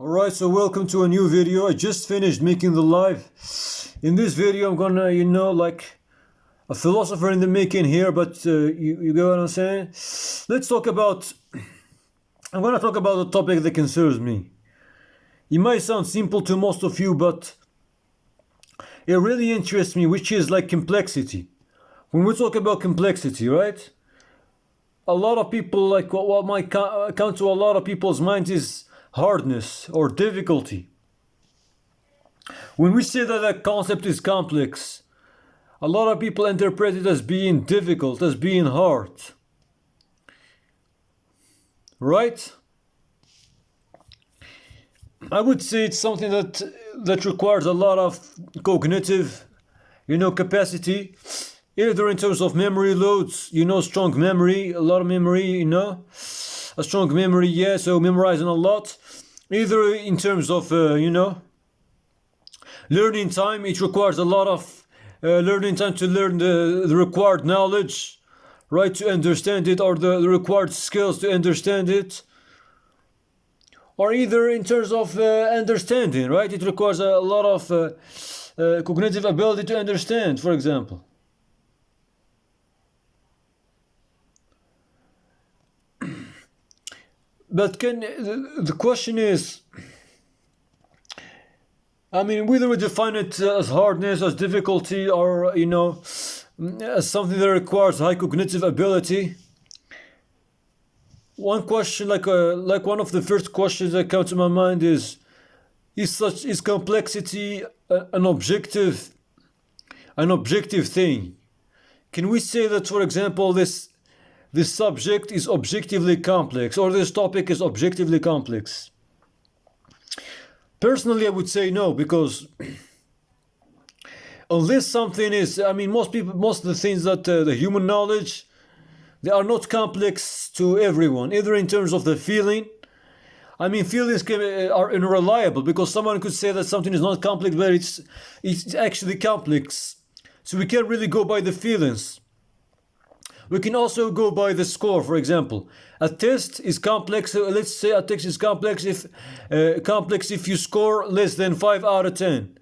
Alright, so welcome to a new video. I just finished making the live. In this video I'm gonna, like a philosopher in the making here, but you get what I'm saying? Let's talk about, I'm gonna talk about a topic that concerns me. It might sound simple to most of you, but it really interests me, which is like complexity. When we talk about complexity, right? A lot of people, like what might come to a lot of people's minds is hardness or difficulty. When we say that a concept is complex, a lot of people interpret it as being difficult, as being hard. Right? I would say it's something that requires a lot of cognitive, capacity, either in terms of memory loads, strong memory, a lot of memory, a strong memory, yeah, so memorizing a lot. Either in terms of, learning time, it requires a lot of learning time to learn the required knowledge, right, to understand it, or the required skills to understand it. Or either in terms of understanding, right, it requires a lot of cognitive ability to understand, for example. But the question is, I mean, whether we define it as hardness, as difficulty, or as something that requires high cognitive ability. One question, like one of the first questions that come to my mind is complexity an objective thing? Can we say that, for example, this subject is objectively complex, or this topic is objectively complex? Personally, I would say no, because unless something is, I mean, most of the things that the human knowledge, they are not complex to everyone, either in terms of the feeling. I mean, feelings are unreliable, because someone could say that something is not complex, but it's actually complex. So we can't really go by the feelings. We can also go by the score, for example. A test is complex. Let's say a test is complex if you score less than 5 out of 10.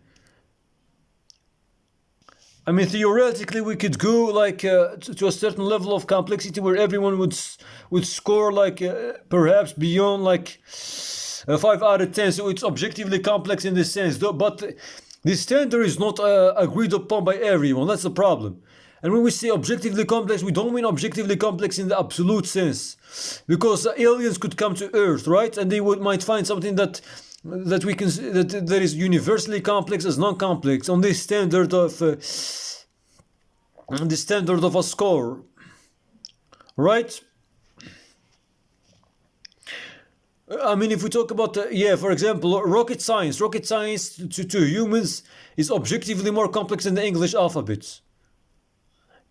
I mean, theoretically, we could go like to a certain level of complexity where everyone would score like perhaps beyond like 5 out of 10. So it's objectively complex in this sense. But the standard is not agreed upon by everyone. That's the problem. And when we say objectively complex, we don't mean objectively complex in the absolute sense, because aliens could come to Earth, right? And they might find something that is universally complex as non-complex on this standard of a score, right? I mean, if we talk about for example, rocket science to humans is objectively more complex than the English alphabet.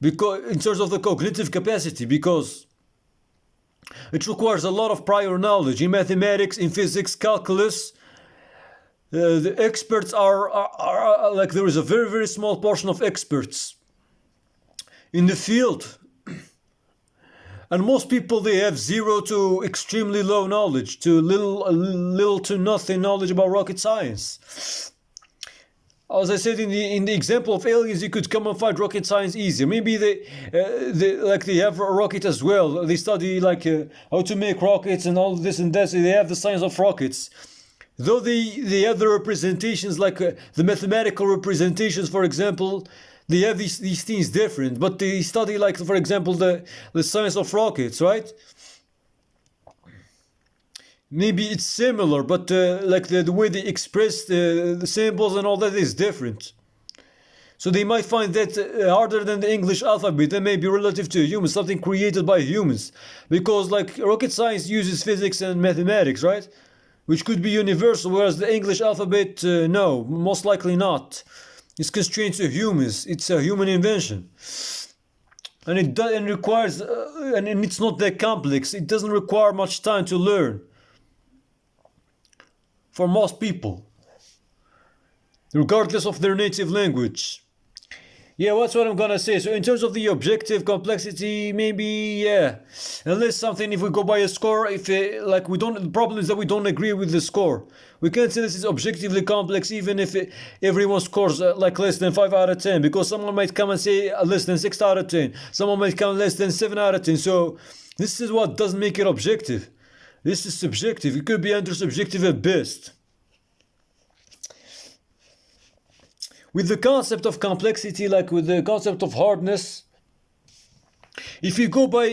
Because in terms of the cognitive capacity, because it requires a lot of prior knowledge in mathematics, in physics, calculus. The experts are like, there is a very, very small portion of experts in the field, and most people, they have zero to extremely low knowledge, to little to nothing knowledge about rocket science. As I said, in the example of aliens, you could come and find rocket science easier. Maybe they have a rocket as well. They study like how to make rockets and all this and that. So they have the science of rockets. Though they have the representations, like the mathematical representations, for example, they have these things different. But they study, like, for example, the science of rockets, right? Maybe it's similar, but like the way they express the symbols and all that is different. So they might find that harder than the English alphabet. That may be relative to humans, something created by humans. Because like rocket science uses physics and mathematics, right? Which could be universal, whereas the English alphabet, no, most likely not. It's constrained to humans. It's a human invention. And it requires, and it's not that complex. It doesn't require much time to learn. For most people, regardless of their native language. Yeah, that's what I'm gonna say. So in terms of the objective complexity, maybe yeah, unless something, if we go by a score, if like we don't, the problem is that we don't agree with the score. We can't say this is objectively complex even if everyone scores like less than 5 out of 10, because someone might come and say less than 6 out of 10. Someone might come less than 7 out of 10. So this is what doesn't make it objective. This is subjective. It could be under subjective at best. With the concept of complexity, like with the concept of hardness, if you go by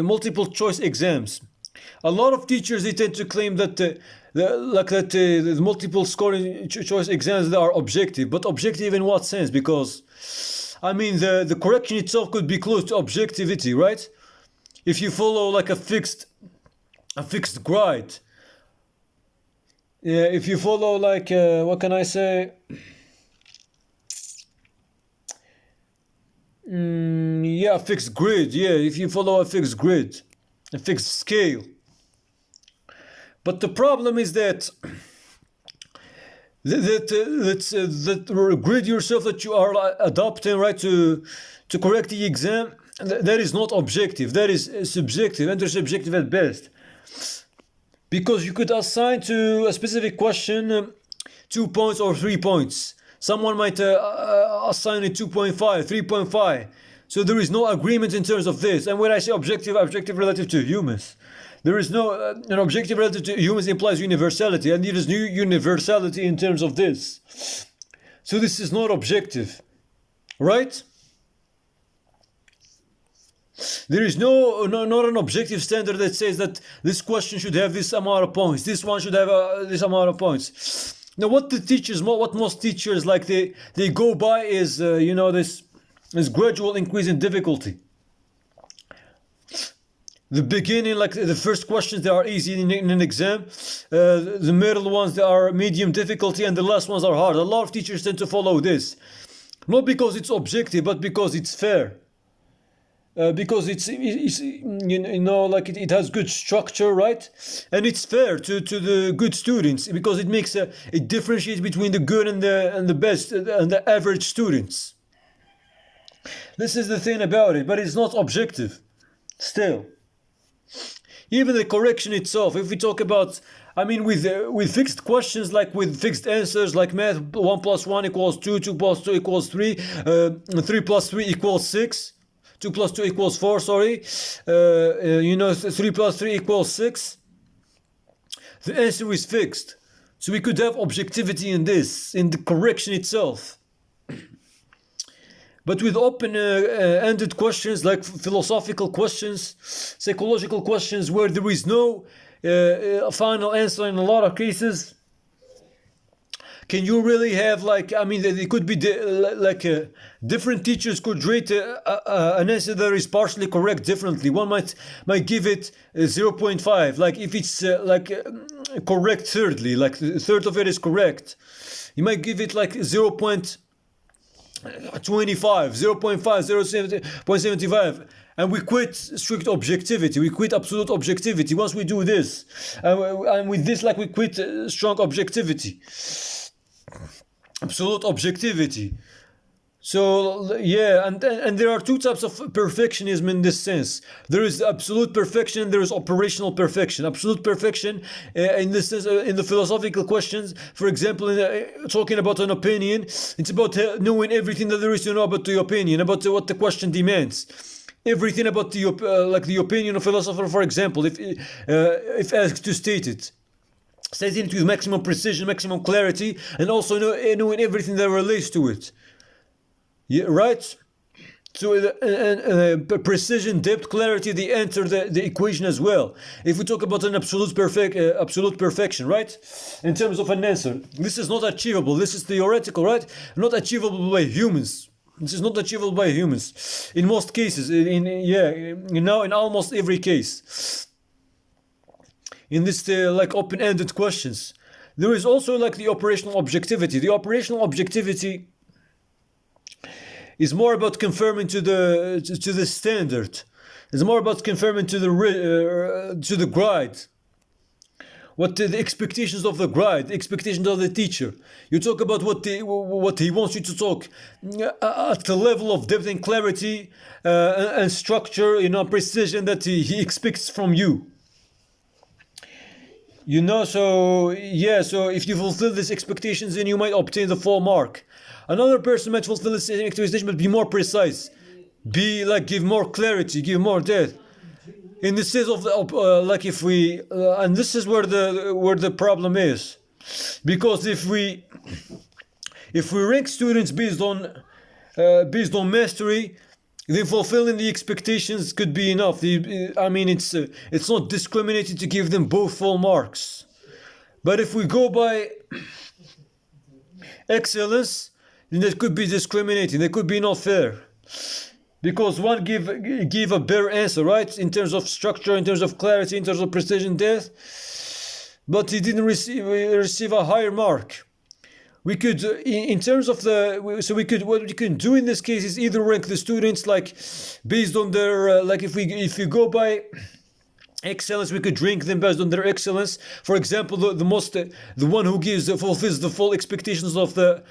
multiple choice exams, a lot of teachers, they tend to claim that the multiple scoring choice exams, they are objective. But objective in what sense? Because I mean the correction itself could be close to objectivity, right? If you follow like a fixed grade. Yeah, if you follow like what can I say? Yeah, a fixed grid. Yeah, if you follow a fixed grid, a fixed scale. But the problem is that that grid yourself that you are adopting, right, to correct the exam, that is not objective. That is subjective, intersubjective at best. Because you could assign to a specific question 2 points or 3 points. Someone might assign it 2.5, 3.5. So there is no agreement in terms of this. And when I say objective, objective relative to humans. There is no, an objective relative to humans implies universality, and there is no universality in terms of this. So this is not objective, right? There is not an objective standard that says that this question should have this amount of points, this one should have this amount of points. Now, what most teachers like they go by is this gradual increase in difficulty. The beginning, like the first questions, they are easy in an exam. The middle ones, they are medium difficulty, and the last ones are hard. A lot of teachers tend to follow this, not because it's objective, but because it's fair. Because it's like it has good structure, right? And it's fair to the good students, because it makes it differentiates between the good and the best and the average students. This is the thing about it, but it's not objective. Still, even the correction itself, if we talk about, I mean, with fixed questions, like with fixed answers, like math, 1 plus 1 equals 2, 2 plus 2 equals 3, 3 plus 3 equals 6. 2 plus 2 equals 4, sorry. 3 plus 3 equals 6. The answer is fixed. So we could have objectivity in this, in the correction itself. But with open-ended questions, like philosophical questions, psychological questions, where there is no final answer in a lot of cases, can you really have, like, I mean, it could be different teachers could rate an answer that is partially correct differently. One might give it 0.5, like if it's correct thirdly, like a third of it is correct. You might give it like 0.25, 0.5, 0.75. And we quit strict objectivity. We quit absolute objectivity. Once we do this, and with this, like, we quit strong objectivity. Absolute objectivity. So yeah, and there are two types of perfectionism in this sense. There is absolute perfection, there is operational perfection. Absolute perfection in this sense, in the philosophical questions, for example, talking about an opinion, it's about knowing everything that there is to know about the opinion, about what the question demands. Everything about the opinion of a philosopher, for example, if asked to state it. Stating it with maximum precision, maximum clarity, and also knowing everything that relates to it. Yeah, right? So precision, depth, clarity, they enter the equation as well. If we talk about an absolute perfection, right? In terms of an answer, this is not achievable. This is theoretical, right? Not achievable by humans. This is not achievable by humans. In most cases, in almost every case. In this like open-ended questions, there is also like the operational objectivity. The operational objectivity is more about confirming to the standard. It's more about confirming to the grade. what the expectations of the grade, the expectations of the teacher. You talk about what he wants you to talk at the level of depth and clarity and structure, precision that he expects from you. So if you fulfill these expectations, then you might obtain the full mark. Another person might fulfill this expectation but be more precise, give more clarity, give more depth. In the sense of if we and this is where the problem is, because if we rank students based on mastery, then fulfilling the expectations could be enough. It's not discriminating to give them both full marks. But if we go by excellence, then that could be discriminating. That could be not fair. Because one give a bare answer, right? In terms of structure, in terms of clarity, in terms of precision, depth, but he didn't receive a higher mark. We could, in terms of what we can do in this case is either rank the students based on their if you go by excellence, we could rank them based on their excellence. For example, the one who fulfills the full expectations of the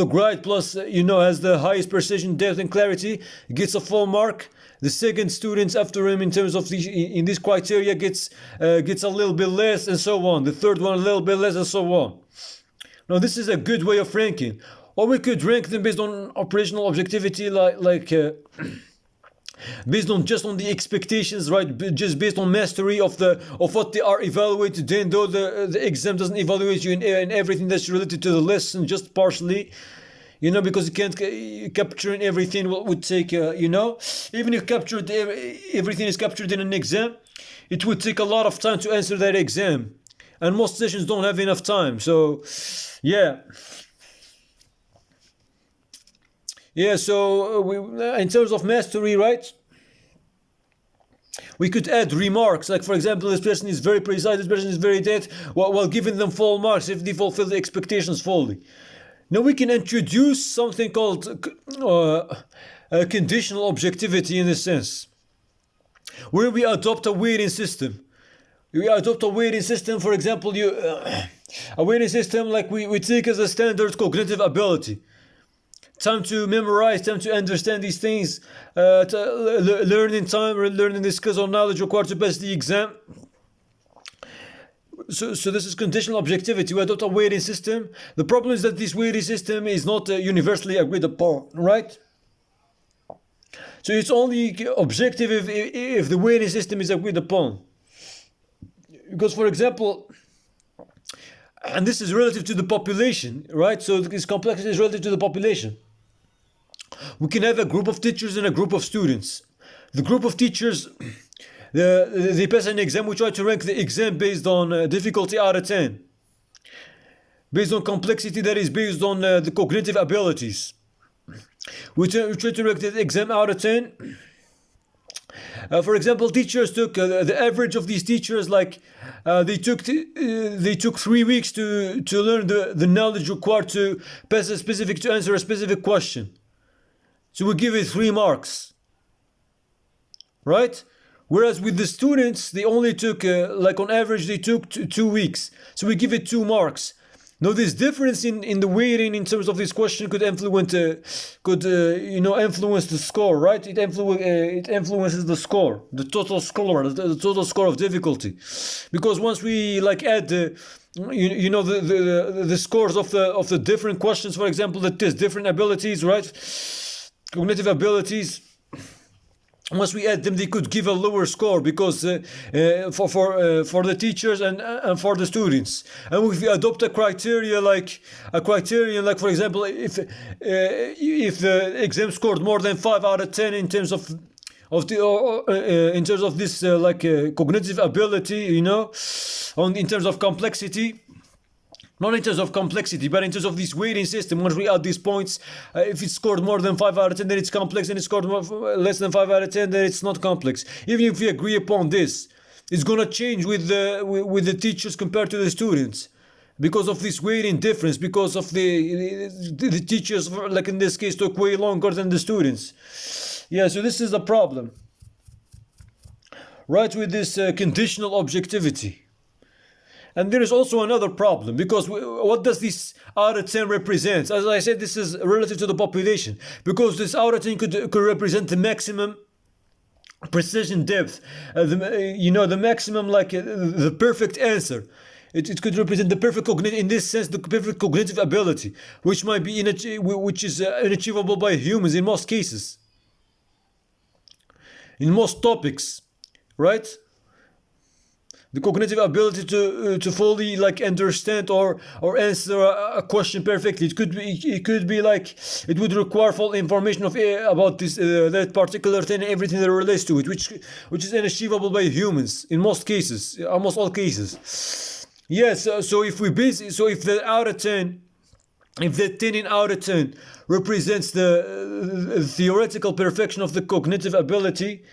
grade plus has the highest precision, depth, and clarity gets a full mark. The second students after him in terms of in this criteria gets a little bit less, and so on. The third one a little bit less, and so on. Now this is a good way of ranking. Or we could rank them based on operational objectivity, based on the expectations, right? Just based on mastery of what they are evaluated. Then though the exam doesn't evaluate you in everything that's related to the lesson, just partially, because you can't capture everything. What would take, even if everything is captured in an exam, it would take a lot of time to answer that exam, and most sessions don't have enough time. So, yeah. Yeah, so in terms of mastery, right? We could add remarks, for example, this person is very precise, this person is very depth, while giving them full marks if they fulfill the expectations fully. Now we can introduce something called conditional objectivity in this sense, where we adopt a weighting system. For example, a weighting system we take as a standard cognitive ability. Time to memorize, time to understand these things, learning time, learning the skills or knowledge required to pass the exam. So this is conditional objectivity. We adopt a weighting system. The problem is that this weighting system is not universally agreed upon, right? So it's only objective if the weighting system is agreed upon. Because, for example, and this is relative to the population, right? So this complexity is relative to the population. We can have a group of teachers and a group of students. The group of teachers, they pass an exam. We try to rank the exam based on difficulty out of 10. Based on complexity, that is based on the cognitive abilities. We try to rank the exam out of 10. For example, teachers took the average of these teachers, they took 3 weeks to learn the knowledge required to answer a specific question. So we give it 3 marks, right? Whereas with the students, they only took on average they took 2 weeks. So we give it 2 marks. Now this difference in the weighting in terms of this question could influence the score, right? It influences the score, the total score of difficulty, because once we add the scores of the different questions, for example, that test different abilities, right? Cognitive abilities. Once we add them, they could give a lower score because for the teachers and for the students. And if we adopt a criterion like for example, if the exam scored more than 5 out of 10 in terms of this cognitive ability, in terms of complexity. Not in terms of complexity, but in terms of this weighting system. Once we add these points, if it scored more than 5 out of 10, then it's complex, and it scored less than 5 out of 10, then it's not complex. Even if we agree upon this, it's gonna change with the teachers compared to the students, because of this weighting difference. Because of the teachers, in this case, took way longer than the students. Yeah, so this is the problem, right? With this conditional objectivity. And there is also another problem, because what does this out of 10 represent? As I said, this is relative to the population, because this out of 10 could represent the maximum precision depth, the maximum, the perfect answer. It could represent the perfect cognitive, in this sense, the perfect cognitive ability, which might be which is unachievable by humans in most cases, in most topics, right? The cognitive ability to fully understand or answer a question perfectly. It could be like it would require full information about this that particular thing and everything that relates to it, which is unachievable by humans in most cases, almost all cases. Yes. So if the out of 10. If the 10 in out of 10 represents the theoretical perfection of the cognitive ability,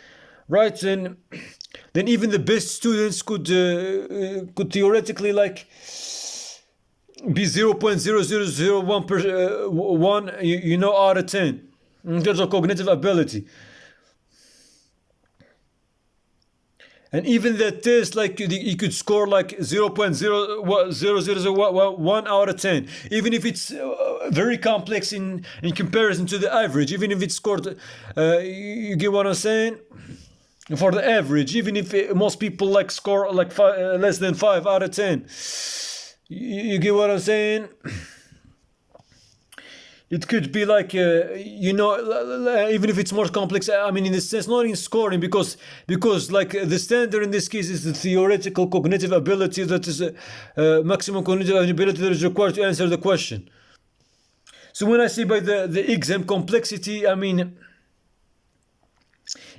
right? Then even the best students could theoretically be 0.0001 out of 10 in terms of cognitive ability. And even that test, you could score 0.0001 out of 10, even if it's very complex in comparison to the average. Even if it's scored, you get what I'm saying? For the average, even if most people score less than 5 out of 10, you get what I'm saying? It could be even if it's more complex. I mean, in the sense, not in scoring, because the standard in this case is the theoretical cognitive ability, that is maximum cognitive ability that is required to answer the question. So when I say by the exam complexity, I mean,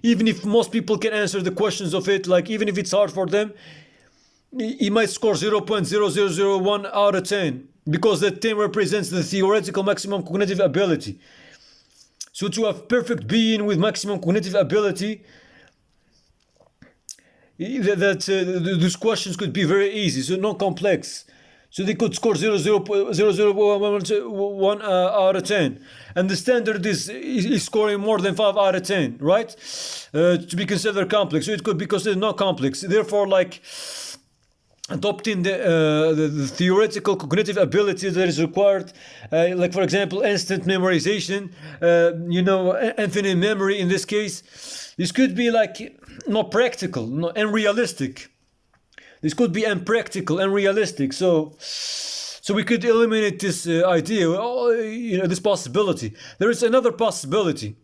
even if most people can answer the questions of it, even if it's hard for them, he might score 0.0001 out of 10, because that 10 represents the theoretical maximum cognitive ability. So to have perfect being with maximum cognitive ability, these questions could be very easy, so not complex. So they could score 0.0001 out of 10. And the standard is scoring more than 5 out of 10, right? To be considered complex. So it could be considered not complex. Therefore, adopting the theoretical cognitive ability that is required, for example, instant memorization, infinite memory in this case, this could be not practical, not unrealistic. This could be unpractical, unrealistic. So we could eliminate this idea, this possibility. There is another possibility.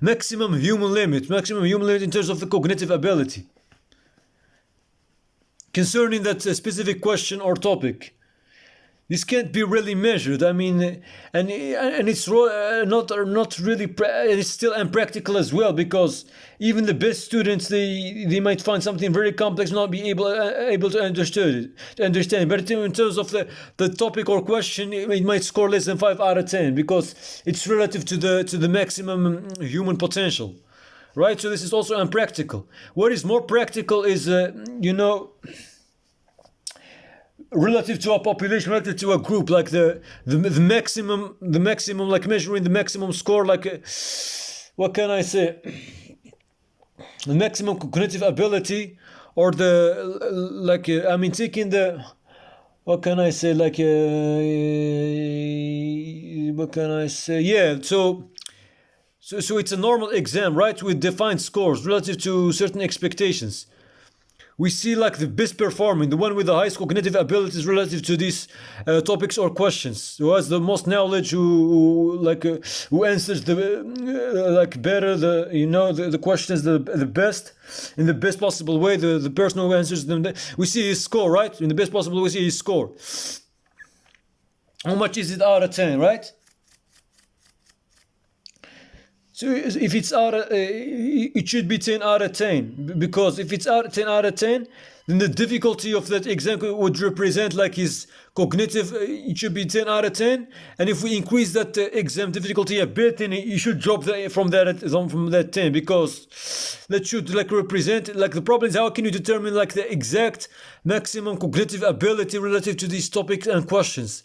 Maximum human limit in terms of the cognitive ability concerning that specific question or topic. This can't be really measured. I mean, and it's not really. It's still unpractical as well, because even the best students, they might find something very complex, not be able to understand. But in terms of the topic or question, it might score less than 5 out of 10, because it's relative to the maximum human potential, right? So this is also unpractical. What is more practical is relative to a population, relative to a group, the maximum, measuring the maximum score, what can I say, the maximum cognitive ability, or taking the, what can I say, what can I say, yeah, so it's a normal exam, right, with defined scores relative to certain expectations. We see the best performing, the one with the highest cognitive abilities relative to these topics or questions, who has the most knowledge, who answers better the questions the best, in the best possible way. The person who answers them, we see his score, right? In the best possible way, we see his score. How much is it out of 10, right? So if it's it should be 10 out of 10, because if it's 10 out of 10, then the difficulty of that exam would represent his cognitive. It should be 10 out of 10, and if we increase that exam difficulty a bit, then you should drop from that 10, because that should represent the problem is, how can you determine the exact maximum cognitive ability relative to these topics and questions?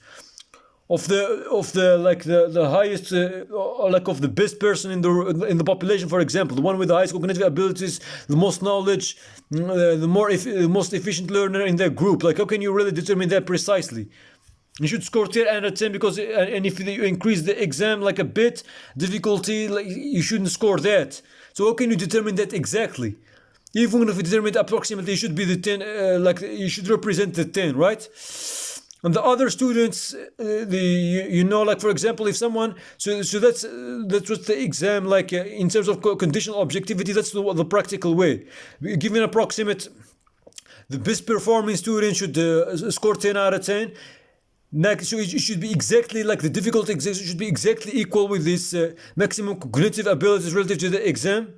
the highest like of the best person in the population, for example, the one with the highest cognitive abilities, the most knowledge, the most efficient learner in their group. Like, how can you really determine that precisely? You should score 10 out of 10 because, and if you increase the exam like a bit difficulty, like, you shouldn't score that. So how can you determine that exactly? Even if you determine it approximately, you should be the 10, like you should represent the 10, right? And the other students, like, for example, if someone, so that's what the exam, like, in terms of conditional objectivity, that's the practical way. Given an approximate, the best performing student should score 10 out of 10. So it should be exactly like the difficulty exam should be exactly equal with this maximum cognitive abilities relative to the exam,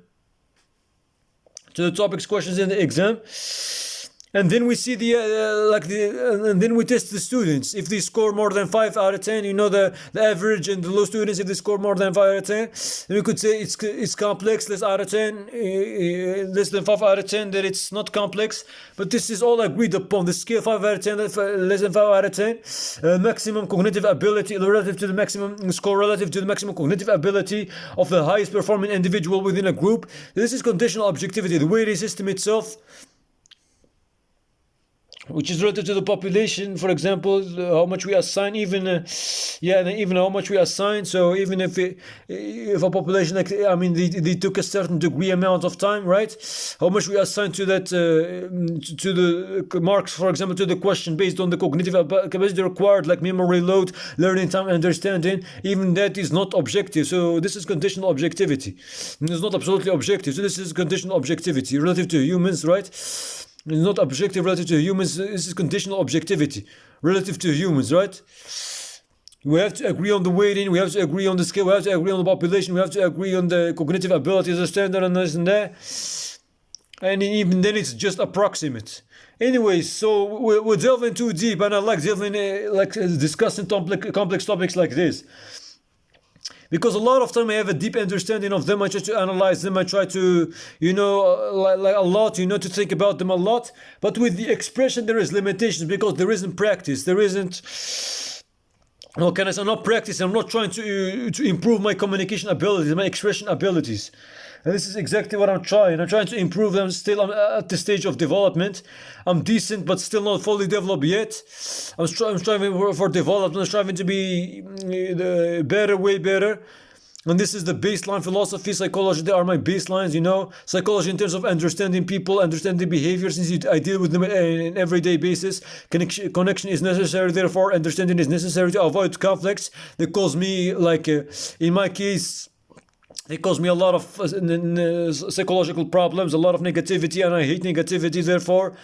to the topics questions in the exam. And then we see and then we test the students. If they score more than 5 out of 10, the average and the low students, if they score more than 5 out of 10, then we could say it's complex, less out of 10, less than 5 out of 10, that it's not complex. But this is all agreed upon. The scale 5 out of 10, less than 5 out of 10, maximum cognitive ability relative to the maximum score, relative to the maximum cognitive ability of the highest performing individual within a group. This is conditional objectivity. The weighting system itself, which is relative to the population, for example, how much we assign, even how much we assign. So even if a population, like, they took a certain degree amount of time, right? How much we assign to that, to the marks, for example, to the question based on the cognitive capacity required, like memory load, learning time, understanding. Even that is not objective. So this is conditional objectivity. It's not absolutely objective. So this is conditional objectivity relative to humans, right? It's not objective relative to humans. This is conditional objectivity relative to humans, right? We have to agree on the weighting. We have to agree on the scale. We have to agree on the population. We have to agree on the cognitive abilities, the standard, and this and that. And even then, it's just approximate. Anyways, so we're delving too deep, and I like delving, discussing complex topics like this. Because a lot of time I have a deep understanding of them. I try to analyze them. I try to, like a lot, to think about them a lot. But with the expression, there is limitations because there isn't practice. There isn't. How can I say? I'm not practicing. I'm not trying to improve my communication abilities, my expression abilities. And this is exactly what I'm trying. I'm trying to improve them. Still, I'm at the stage of development. I'm decent, but still not fully developed yet. I'm striving for development. I'm striving to be better, way better. And this is the baseline. Philosophy, psychology, they are my baselines, Psychology in terms of understanding people, understanding behavior, since I deal with them on an everyday basis. Connection is necessary, therefore understanding is necessary to avoid conflicts that cause me, in my case, it caused me a lot of psychological problems, a lot of negativity, and I hate negativity. Therefore,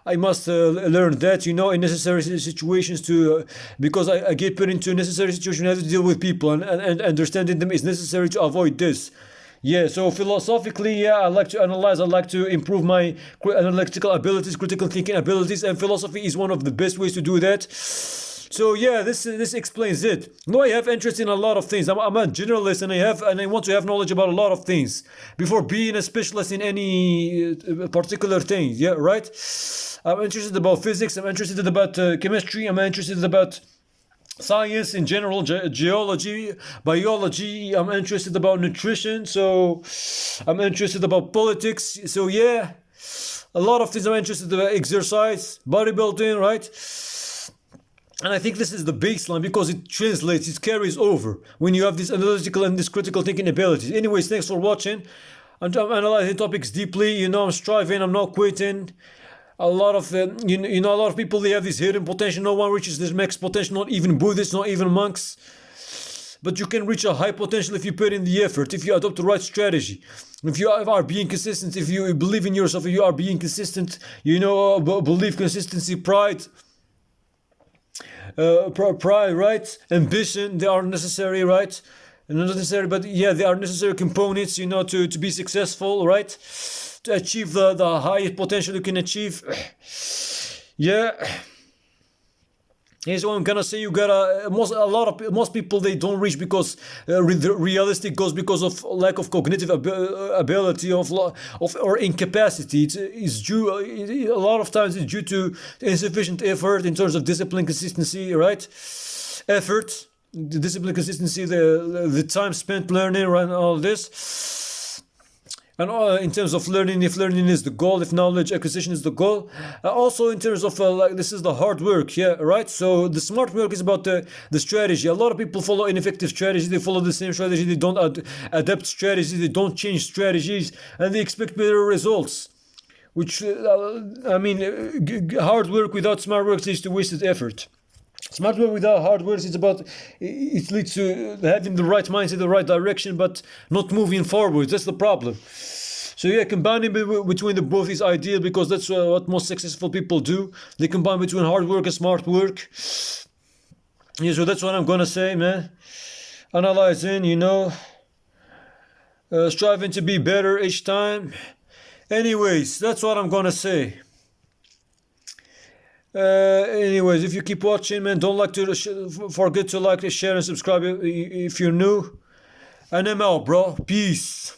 I must learn that, in necessary situations because I get put into necessary situations. I have to deal with people, and understanding them is necessary to avoid this. Yeah, so philosophically, I like to analyze, I like to improve my analytical abilities, critical thinking abilities, and philosophy is one of the best ways to do that. So yeah, this explains it. I have interest in a lot of things. I'm a generalist, and I want to have knowledge about a lot of things before being a specialist in any particular thing. Yeah, right. I'm interested about physics. I'm interested about chemistry. I'm interested about science in general, geology, biology. I'm interested about nutrition. So I'm interested about politics. So yeah, a lot of things I'm interested about. Exercise, bodybuilding, right? And I think this is the baseline because it translates, it carries over when you have this analytical and this critical thinking abilities. Anyways, thanks for watching. I'm analyzing topics deeply. I'm striving. I'm not quitting. A lot of a lot of people, they have this hidden potential. No one reaches this max potential. Not even Buddhists, not even monks. But you can reach a high potential if you put in the effort, if you adopt the right strategy, if you are being consistent, if you believe in yourself, if you are being consistent. Belief, consistency, pride. Pride, right? Ambition, they are necessary, right? Not necessary, but yeah, they are necessary components, to be successful, right? To achieve the highest potential you can achieve. Yeah. Here's what I'm gonna say. You gotta most people, they don't reach because realistic goes because of lack of cognitive ability or incapacity. It's due a lot of times it's due to insufficient effort in terms of discipline, consistency, right? effort, the discipline, consistency, the time spent learning, and all this. And in terms of learning, if learning is the goal, if knowledge acquisition is the goal, also in terms of like this is the hard work, yeah, right. So the smart work is about the strategy. A lot of people follow ineffective strategy. They follow the same strategy. They don't adapt strategies. They don't change strategies, and they expect better results. Which hard work without smart work leads to wasted effort. Smart work without hard work is about it leads to having the right mindset, the right direction, but not moving forward. That's the problem. So yeah, combining between the both is ideal because that's what most successful people do. They combine between hard work and smart work. Yeah, so that's what I'm gonna say, man. Analyzing, striving to be better each time. Anyways, that's what I'm gonna say. Anyways, if you keep watching, man, don't forget to like, share, and subscribe if you're new. And I'm out, bro. Peace.